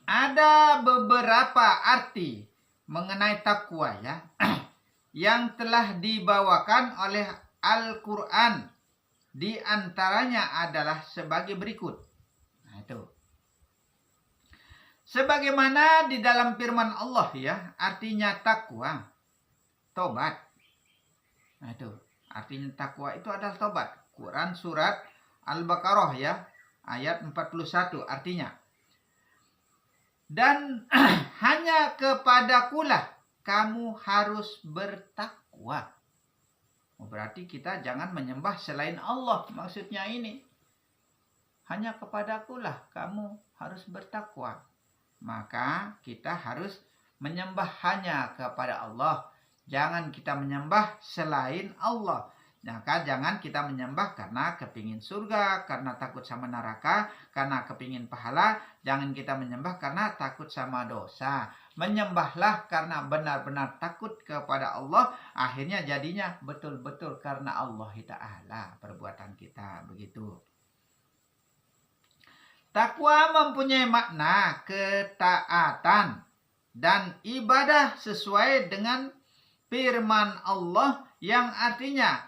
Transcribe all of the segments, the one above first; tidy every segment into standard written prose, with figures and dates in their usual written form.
ada beberapa arti mengenai takwa ya yang telah dibawakan oleh Al-Quran. Di antaranya adalah sebagai berikut. Nah, itu. Sebagaimana di dalam firman Allah ya, artinya takwa, tobat. Nah, itu. Artinya takwa itu adalah tobat. Quran surat Al-Baqarah ya, ayat 41 artinya. Dan hanya kepadakulah kamu harus bertakwa. Berarti kita jangan menyembah selain Allah. Maksudnya ini. Hanya kepadakulah kamu harus bertakwa. Maka kita harus menyembah hanya kepada Allah. Jangan kita menyembah selain Allah. Maka jangan kita menyembah karena kepingin surga, karena takut sama neraka, karena kepingin pahala. Jangan kita menyembah karena takut sama dosa. Menyembahlah karena benar-benar takut kepada Allah. Akhirnya jadinya betul-betul karena Allah Ta'ala perbuatan kita. Begitu. Takwa mempunyai makna ketaatan dan ibadah sesuai dengan firman Allah yang artinya,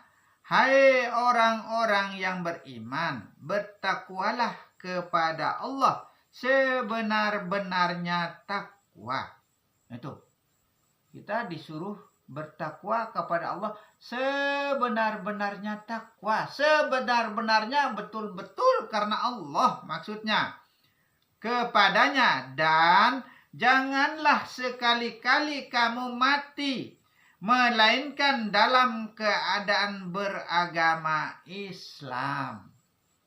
hai orang-orang yang beriman, bertakwalah kepada Allah sebenar-benarnya takwa. Itu. Kita disuruh bertakwa kepada Allah sebenar-benarnya takwa. Sebenar-benarnya betul-betul karena Allah maksudnya. Kepadanya, dan janganlah sekali-kali kamu mati melainkan dalam keadaan beragama Islam.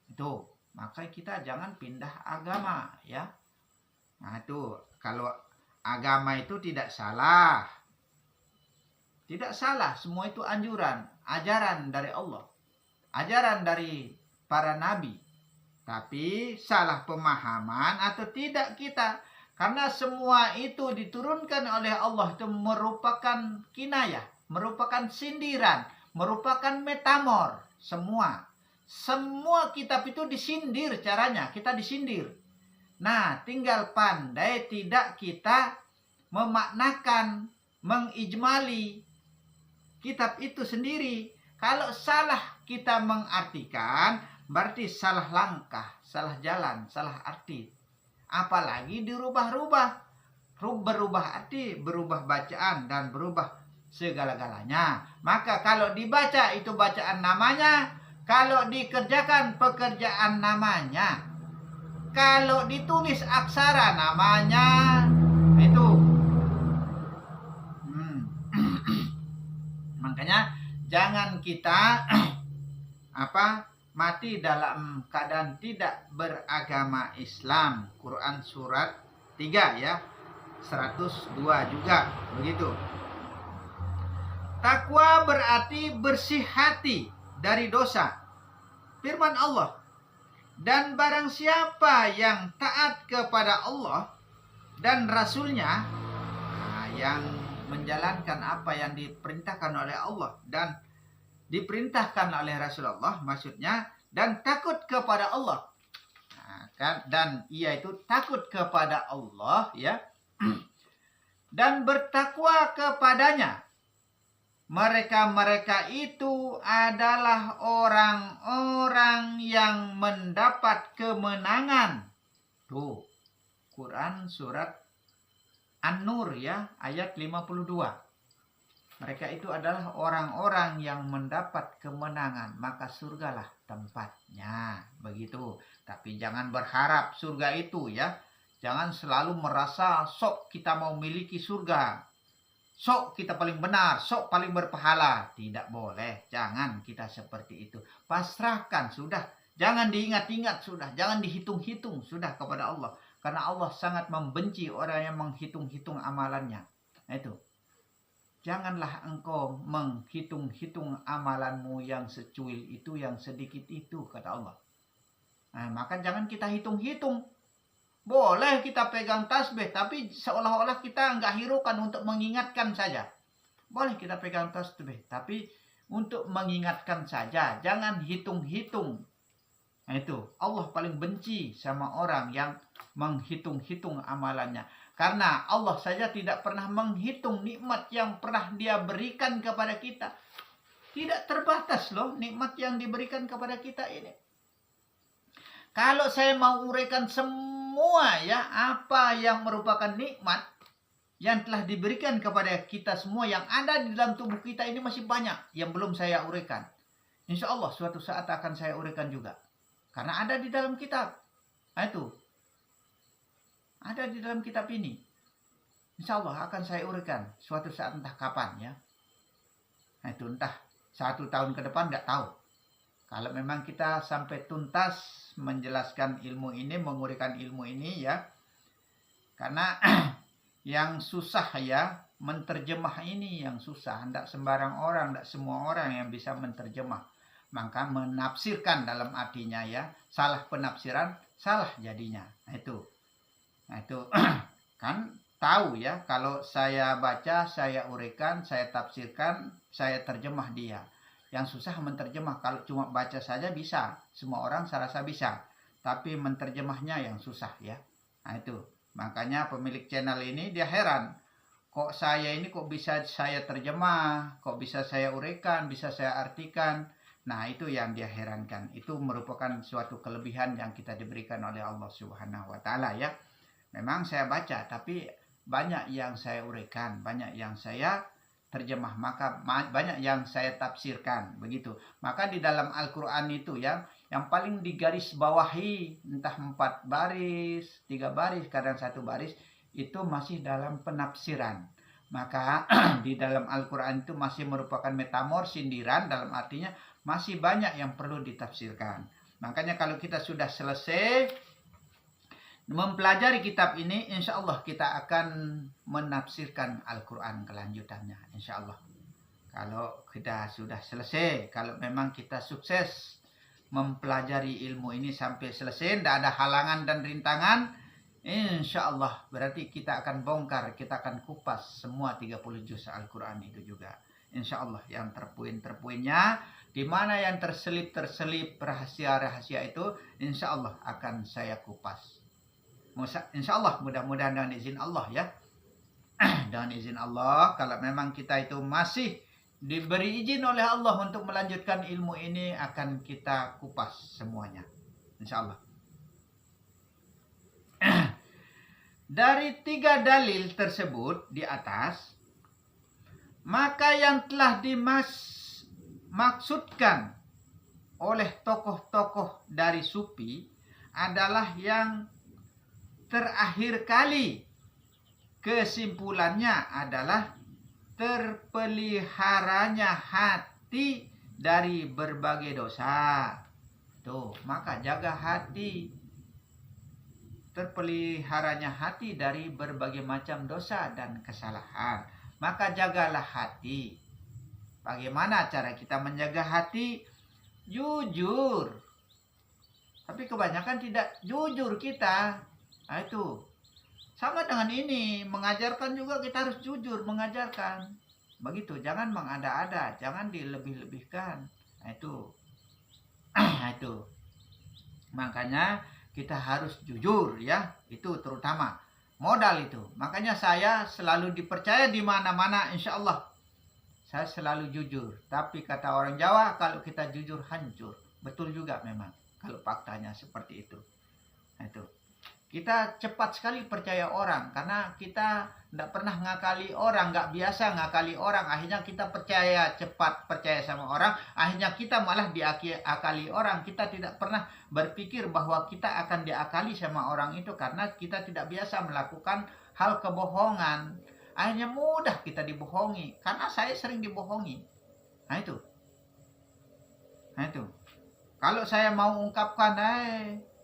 Itu. Maka kita jangan pindah agama ya. Nah itu, kalau agama itu tidak salah. Tidak salah, semua itu anjuran, ajaran dari Allah. Ajaran dari para nabi. Tapi salah pemahaman atau tidak kita. Karena semua itu diturunkan oleh Allah itu merupakan kinayah, merupakan sindiran, merupakan metamor. Semua kitab itu disindir caranya, kita disindir. Nah, tinggal pandai tidak kita memaknakan, mengijmali kitab itu sendiri. Kalau salah kita mengartikan, berarti salah langkah, salah jalan, salah arti. Apalagi dirubah-rubah. Berubah arti, berubah bacaan, dan berubah segala-galanya. Maka kalau dibaca itu bacaan namanya, kalau dikerjakan pekerjaan namanya, kalau ditulis aksara namanya, itu. Makanya jangan kita mati dalam keadaan tidak beragama Islam. Quran surat 3 ya, 102 juga begitu. Takwa berarti bersih hati dari dosa. Firman Allah, dan barang siapa yang taat kepada Allah dan Rasulnya, yang menjalankan apa yang diperintahkan oleh Allah dan diperintahkan oleh Rasulullah, maksudnya, dan takut kepada Allah. Nah, kan, dan ia itu takut kepada Allah ya, dan bertakwa kepadanya. Mereka itu adalah orang-orang yang mendapat kemenangan. Tuh, Quran surat An-Nur ya, ayat 52. Mereka itu adalah orang-orang yang mendapat kemenangan, maka surgalah tempatnya. Begitu. Tapi jangan berharap surga itu ya. Jangan selalu merasa sok kita mau miliki surga. Sok kita paling benar, sok paling berpahala. Tidak boleh. Jangan kita seperti itu. Pasrahkan sudah. Jangan diingat-ingat sudah. Jangan dihitung-hitung sudah kepada Allah. Karena Allah sangat membenci orang yang menghitung-hitung amalannya. Nah, itu. Janganlah engkau menghitung-hitung amalanmu yang secuil itu, yang sedikit itu, kata Allah. Nah, maka jangan kita hitung-hitung. Boleh kita pegang tasbih, tapi seolah-olah kita enggak hiraukan untuk mengingatkan saja. Boleh kita pegang tasbih, tapi untuk mengingatkan saja. Jangan hitung-hitung. Nah, itu Allah paling benci sama orang yang menghitung-hitung amalannya. Karena Allah saja tidak pernah menghitung nikmat yang pernah Dia berikan kepada kita. Tidak terbatas loh nikmat yang diberikan kepada kita ini. Kalau saya mau uraikan semua ya, apa yang merupakan nikmat yang telah diberikan kepada kita semua yang ada di dalam tubuh kita ini masih banyak yang belum saya uraikan. Insya Allah suatu saat akan saya uraikan juga. Karena ada di dalam kitab. Nah itu. Ada di dalam kitab ini. Insya Allah akan saya uraikan suatu saat entah kapan ya. Nah itu entah 1 tahun ke depan nggak tahu. Kalau memang kita sampai tuntas menjelaskan ilmu ini, menguraikan ilmu ini ya. Karena yang susah ya, menterjemah ini yang susah. Tidak sembarang orang, tidak semua orang yang bisa menterjemah. Maka menafsirkan dalam artinya ya, salah penafsiran, salah jadinya. Nah itu kan tahu ya, kalau saya baca, saya uraikan, saya tafsirkan, saya terjemah dia. Yang susah menterjemah. Kalau cuma baca saja bisa, semua orang saya rasa bisa. Tapi menterjemahnya yang susah ya. Nah itu, makanya pemilik channel ini dia heran. Kok saya ini kok bisa saya terjemah, kok bisa saya uraikan, bisa saya artikan. Nah itu yang dia herankan. Itu merupakan suatu kelebihan yang kita diberikan oleh Allah Subhanahu wa Ta'ala ya. Memang saya baca, tapi banyak yang saya uraikan, banyak yang saya terjemah, maka banyak yang saya tafsirkan begitu. Maka di dalam Al-Quran itu ya, yang paling digaris bawahi entah 4 baris, 3 baris, kadang 1 baris, itu masih dalam penafsiran. Maka di dalam Al-Quran itu masih merupakan metamor, sindiran, dalam artinya masih banyak yang perlu ditafsirkan. Makanya kalau kita sudah selesai mempelajari kitab ini, insya Allah kita akan menafsirkan Al-Quran kelanjutannya. Insya Allah. Kalau kita sudah selesai, kalau memang kita sukses mempelajari ilmu ini sampai selesai, tidak ada halangan dan rintangan, insya Allah berarti kita akan bongkar, kita akan kupas semua 30 juz Al-Quran itu juga. Insya Allah yang terpoin-terpoinnya, di mana yang terselip-terselip rahasia-rahasia itu, insya Allah akan saya kupas. Insya Allah, mudah-mudahan dengan izin Allah ya. Dengan izin Allah, kalau memang kita itu masih diberi izin oleh Allah untuk melanjutkan ilmu ini, akan kita kupas semuanya. Insya Allah. Dari 3 dalil tersebut di atas, maka yang telah dimaksudkan oleh tokoh-tokoh dari Sufi adalah yang terakhir kali. Kesimpulannya adalah terpeliharanya hati dari berbagai dosa. Tuh, maka jaga hati. Terpeliharanya hati dari berbagai macam dosa dan kesalahan. Maka jagalah hati. Bagaimana cara kita menjaga hati? Jujur. Tapi kebanyakan tidak jujur kita. Nah itu. Sama dengan ini. Mengajarkan juga kita harus jujur mengajarkan. Begitu. Jangan mengada-ada. Jangan dilebih-lebihkan. Nah itu. Nah itu. Makanya kita harus jujur ya. Itu terutama. Modal itu. Makanya saya selalu dipercaya di mana-mana, insya Allah. Saya selalu jujur. Tapi kata orang Jawa, kalau kita jujur hancur. Betul juga memang. Kalau faktanya seperti itu. Nah itu. Kita cepat sekali percaya orang. Karena kita tidak pernah ngakali orang. Nggak biasa ngakali orang. Akhirnya kita cepat percaya sama orang. Akhirnya kita malah diakali orang. Kita tidak pernah berpikir bahwa kita akan diakali sama orang itu. Karena kita tidak biasa melakukan hal kebohongan. Akhirnya mudah kita dibohongi. Karena saya sering dibohongi. Nah itu. Nah itu. Kalau saya mau ungkapkan,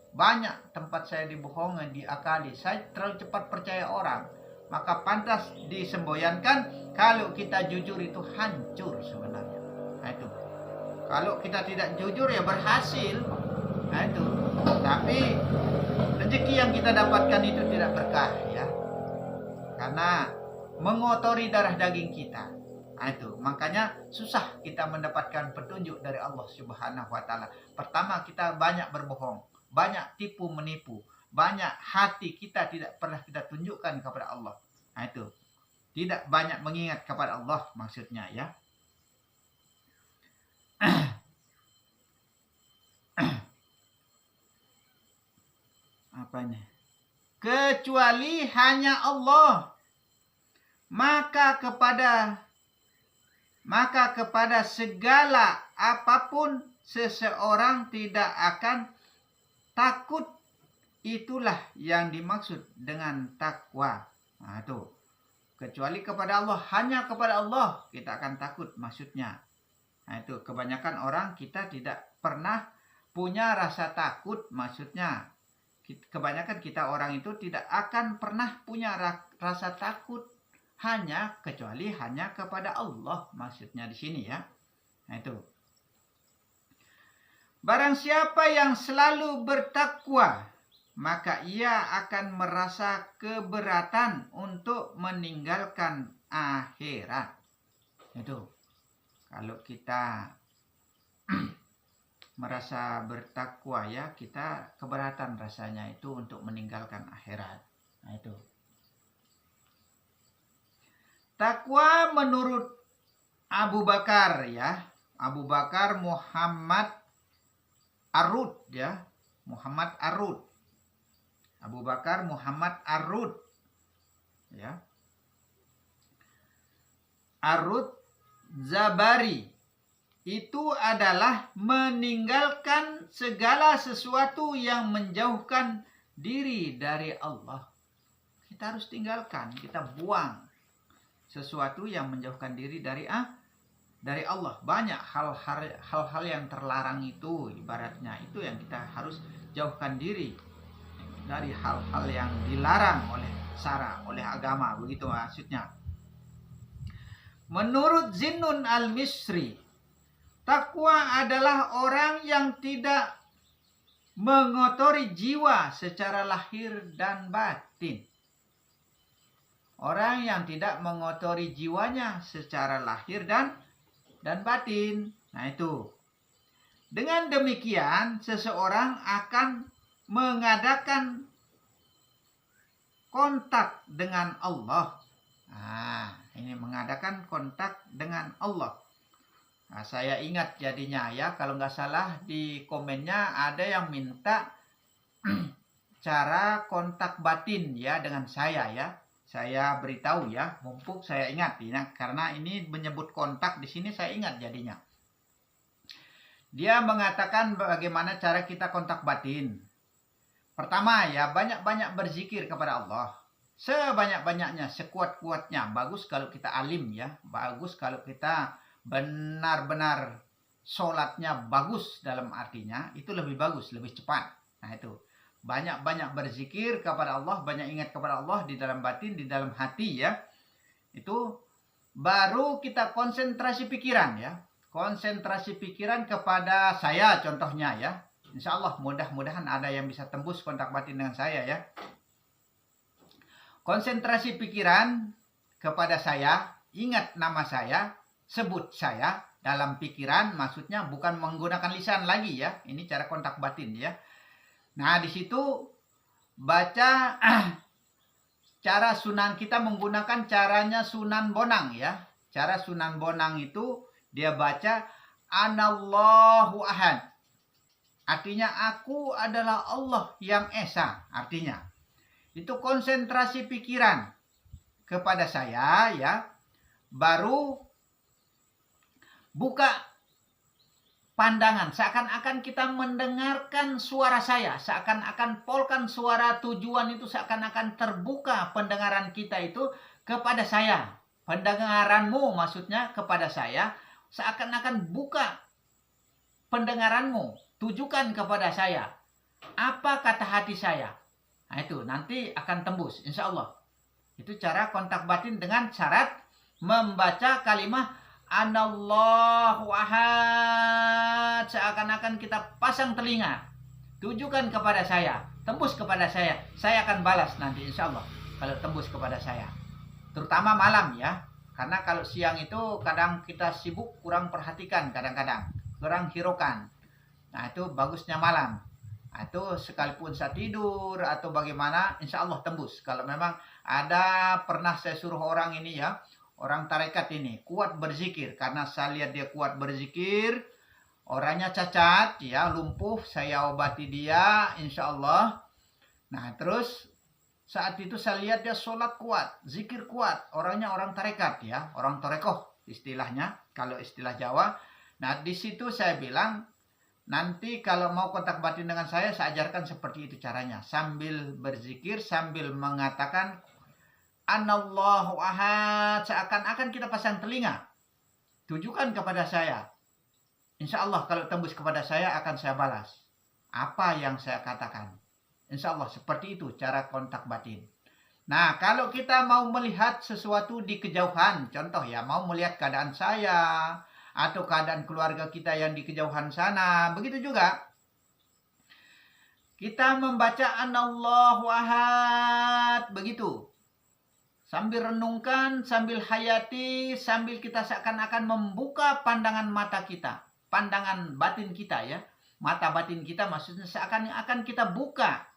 banyak tempat saya dibohongi, diakali. Saya terlalu cepat percaya orang. Maka pantas disemboyankan kalau kita jujur itu hancur sebenarnya. Nah itu. Kalau kita tidak jujur ya berhasil. Nah itu. Tapi rezeki yang kita dapatkan itu tidak berkah ya. Karena mengotori darah daging kita. Nah, itu makanya susah kita mendapatkan petunjuk dari Allah Subhanahu wa taala. Pertama, kita banyak berbohong, banyak tipu menipu, banyak hati kita tidak pernah kita tunjukkan kepada Allah. Nah, itu tidak banyak mengingat kepada Allah maksudnya ya. Apa ini? Kecuali hanya Allah. Maka kepada segala apapun seseorang tidak akan takut. Itulah yang dimaksud dengan takwa. Nah, itu. Kecuali kepada Allah, hanya kepada Allah kita akan takut maksudnya. Nah, itu kebanyakan orang kita tidak pernah punya rasa takut maksudnya. Kebanyakan kita orang itu tidak akan pernah punya rasa takut kecuali hanya kepada Allah maksudnya di sini ya. Nah, itu. Barang siapa yang selalu bertakwa, maka ia akan merasa keberatan untuk meninggalkan akhirat. Itu. Kalau kita merasa bertakwa ya, kita keberatan rasanya itu untuk meninggalkan akhirat. Nah, itu. Takwa menurut Abu Bakar ya, Abu Bakar Muhammad Arud ya, Muhammad Arud. Abu Bakar Muhammad Arud ya. Arud Zabari itu adalah meninggalkan segala sesuatu yang menjauhkan diri dari Allah. Kita harus tinggalkan, kita buang sesuatu yang menjauhkan diri dari Allah. Banyak hal-hal yang terlarang itu, ibaratnya itu yang kita harus jauhkan diri dari hal-hal yang dilarang oleh syara, oleh agama, begitu maksudnya. Menurut Zinnun al-Misri, takwa adalah orang yang tidak mengotori jiwa secara lahir dan batin. Orang yang tidak mengotori jiwanya secara lahir dan batin. Nah, itu. Dengan demikian, seseorang akan mengadakan kontak dengan Allah. Nah, ini mengadakan kontak dengan Allah. Nah, saya ingat jadinya ya, kalau nggak salah di komennya ada yang minta cara kontak batin ya dengan saya ya. Saya beritahu ya, mumpung saya ingat ya, karena ini menyebut kontak di sini saya ingat jadinya. Dia mengatakan bagaimana cara kita kontak batin. Pertama ya, banyak-banyak berzikir kepada Allah. Sebanyak-banyaknya, sekuat-kuatnya. Bagus kalau kita alim ya, bagus kalau kita benar-benar sholatnya bagus dalam artinya, itu lebih bagus, lebih cepat. Nah, itu. Banyak-banyak berzikir kepada Allah, banyak ingat kepada Allah di dalam batin, di dalam hati ya. Itu baru kita konsentrasi pikiran ya. Konsentrasi pikiran kepada saya contohnya ya. Insya Allah mudah-mudahan ada yang bisa tembus kontak batin dengan saya ya. Konsentrasi pikiran kepada saya, ingat nama saya, sebut saya dalam pikiran, maksudnya bukan menggunakan lisan lagi ya. Ini cara kontak batin ya. Nah, di situ baca cara Sunan, kita menggunakan caranya Sunan Bonang ya. Cara Sunan Bonang itu dia baca Anallahu Ahad. Artinya aku adalah Allah yang Esa. Artinya itu konsentrasi pikiran kepada saya ya. Baru buka pandangan, seakan-akan kita mendengarkan suara saya, seakan-akan polkan suara tujuan itu, seakan-akan terbuka pendengaran kita itu kepada saya. Pendengaranmu maksudnya kepada saya, seakan-akan buka pendengaranmu, tujukan kepada saya. Apa kata hati saya? Nah, itu nanti akan tembus, insya Allah. Itu cara kontak batin dengan syarat membaca kalimat Anallahu Ahad. Seakan-akan kita pasang telinga, tujukan kepada saya, tembus kepada saya akan balas nanti insya Allah kalau tembus kepada saya. Terutama malam ya, Karena kalau siang itu kadang kita sibuk, kurang perhatikan kadang-kadang, kurang hiraukan. Nah itu bagusnya malam. Nah, itu sekalipun saya tidur atau bagaimana, insya Allah tembus. Kalau memang ada pernah saya suruh orang ini ya, orang tarekat ini kuat berzikir, karena saya lihat dia kuat berzikir, orangnya cacat ya, lumpuh, saya obati dia insya Allah. Nah terus saat itu saya lihat dia sholat kuat, zikir kuat, orangnya orang tarekat ya, orang torekoh istilahnya, kalau istilah Jawa. Nah di situ saya bilang, nanti kalau mau kontak batin dengan saya ajarkan seperti itu caranya, sambil berzikir, sambil mengatakan Anallahu ahad, seakan-akan kita pasang telinga, tujukan kepada saya. Insya Allah kalau tembus kepada saya akan saya balas apa yang saya katakan. Insya Allah seperti itu cara kontak batin. Nah kalau kita mau melihat sesuatu di kejauhan, contoh ya, mau melihat keadaan saya atau keadaan keluarga kita yang di kejauhan sana, begitu juga kita membaca Anallahu ahad begitu, sambil renungkan, sambil hayati, sambil kita seakan-akan membuka pandangan mata kita, pandangan batin kita ya, mata batin kita maksudnya seakan-akan kita buka,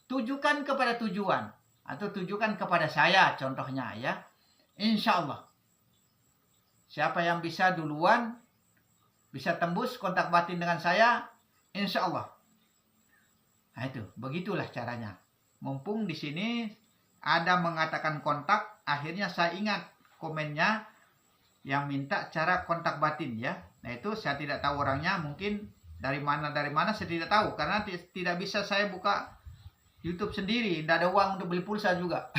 tujukan kepada tujuan atau tujukan kepada saya contohnya ya. Insya Allah siapa yang bisa duluan bisa tembus kontak batin dengan saya, insya Allah. Nah itu begitulah caranya. Mumpung di sini ada mengatakan kontak, akhirnya saya ingat komennya yang minta cara kontak batin ya. Nah itu saya tidak tahu orangnya, mungkin dari mana saya tidak tahu, karena tidak bisa saya buka YouTube sendiri, tidak ada uang untuk beli pulsa juga.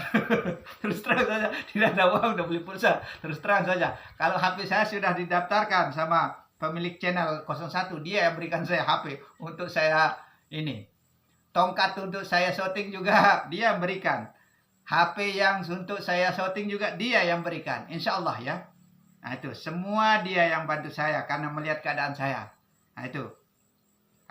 Terus terang saja, tidak ada uang untuk beli pulsa. Terus terang saja, kalau HP saya sudah didaftarkan sama pemilik channel 01, dia yang berikan saya HP untuk saya ini. Tongkat untuk saya syuting juga dia yang berikan. HP yang untuk saya syuting juga dia yang berikan. Insya Allah ya. Nah itu semua dia yang bantu saya karena melihat keadaan saya. Nah itu.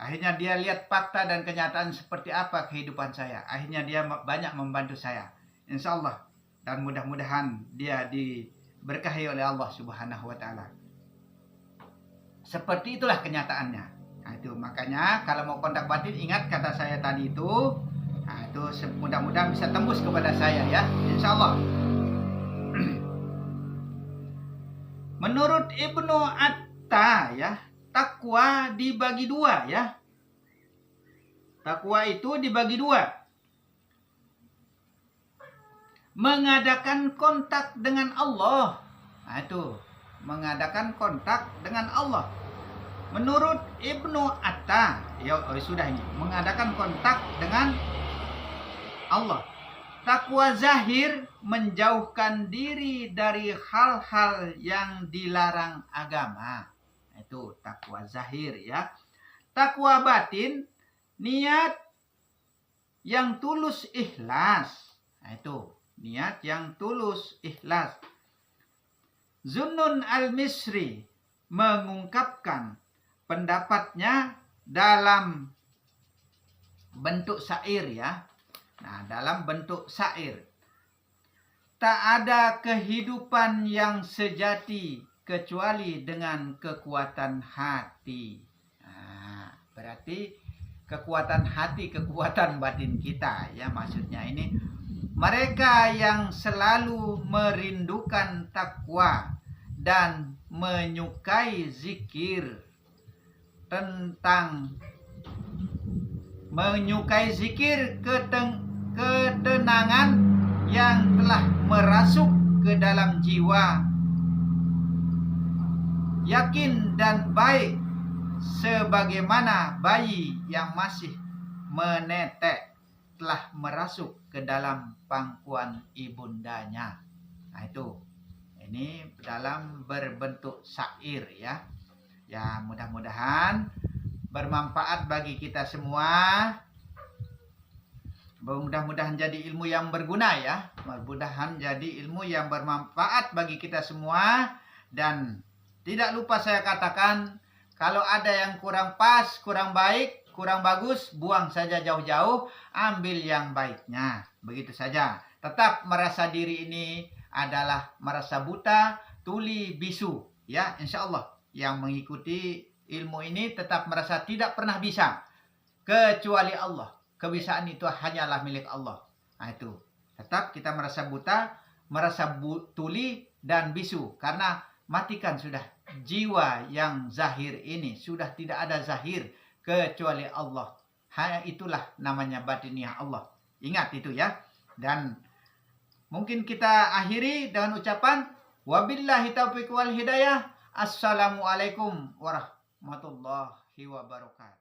Akhirnya dia lihat fakta dan kenyataan seperti apa kehidupan saya. Akhirnya dia banyak membantu saya. Insya Allah. Dan mudah-mudahan dia diberkahi oleh Allah Subhanahu wa Ta'ala. Seperti itulah kenyataannya. Nah, itu makanya kalau mau kontak batin, ingat kata saya tadi itu. Nah, itu mudah-mudahan bisa tembus kepada saya ya. Insya Allah. Menurut Ibnu Atta ya, takwa dibagi dua ya. Takwa itu dibagi dua. Mengadakan kontak dengan Allah. Nah itu, mengadakan kontak dengan Allah. Menurut Ibnu Atta, ya sudah ini, mengadakan kontak dengan Allah. Takwa zahir menjauhkan diri dari hal-hal yang dilarang agama. Itu takwa zahir ya. Takwa batin, niat yang tulus ikhlas. Nah, itu niat yang tulus ikhlas. Zunnun al-Misri mengungkapkan pendapatnya dalam bentuk syair ya. Nah, dalam bentuk syair. Tak ada kehidupan yang sejati kecuali dengan kekuatan hati. Nah, berarti kekuatan hati, kekuatan batin kita ya maksudnya ini. Mereka yang selalu merindukan takwa dan menyukai zikir ketenangan yang telah merasuk ke dalam jiwa, yakin dan baik sebagaimana bayi yang masih menetek telah merasuk ke dalam pangkuan ibundanya. Nah itu, ini dalam berbentuk syair ya. Ya mudah-mudahan bermanfaat bagi kita semua. Mudah-mudahan jadi ilmu yang berguna ya. Mudah-mudahan jadi ilmu yang bermanfaat bagi kita semua. Dan tidak lupa saya katakan, kalau ada yang kurang pas, kurang baik, kurang bagus, buang saja jauh-jauh, ambil yang baiknya. Begitu saja. Tetap merasa diri ini adalah merasa buta, tuli, bisu. Ya, insya Allah yang mengikuti ilmu ini tetap merasa tidak pernah bisa kecuali Allah. Kebisaan itu hanyalah milik Allah. Nah itu. Tetap kita merasa buta, merasa tuli dan bisu. Karena matikan sudah jiwa yang zahir ini. Sudah tidak ada zahir kecuali Allah. Hanya itulah namanya batiniah Allah. Ingat itu ya. Dan mungkin kita akhiri dengan ucapan wabillahi taufiq wal hidayah. Assalamualaikum warahmatullahi wabarakatuh.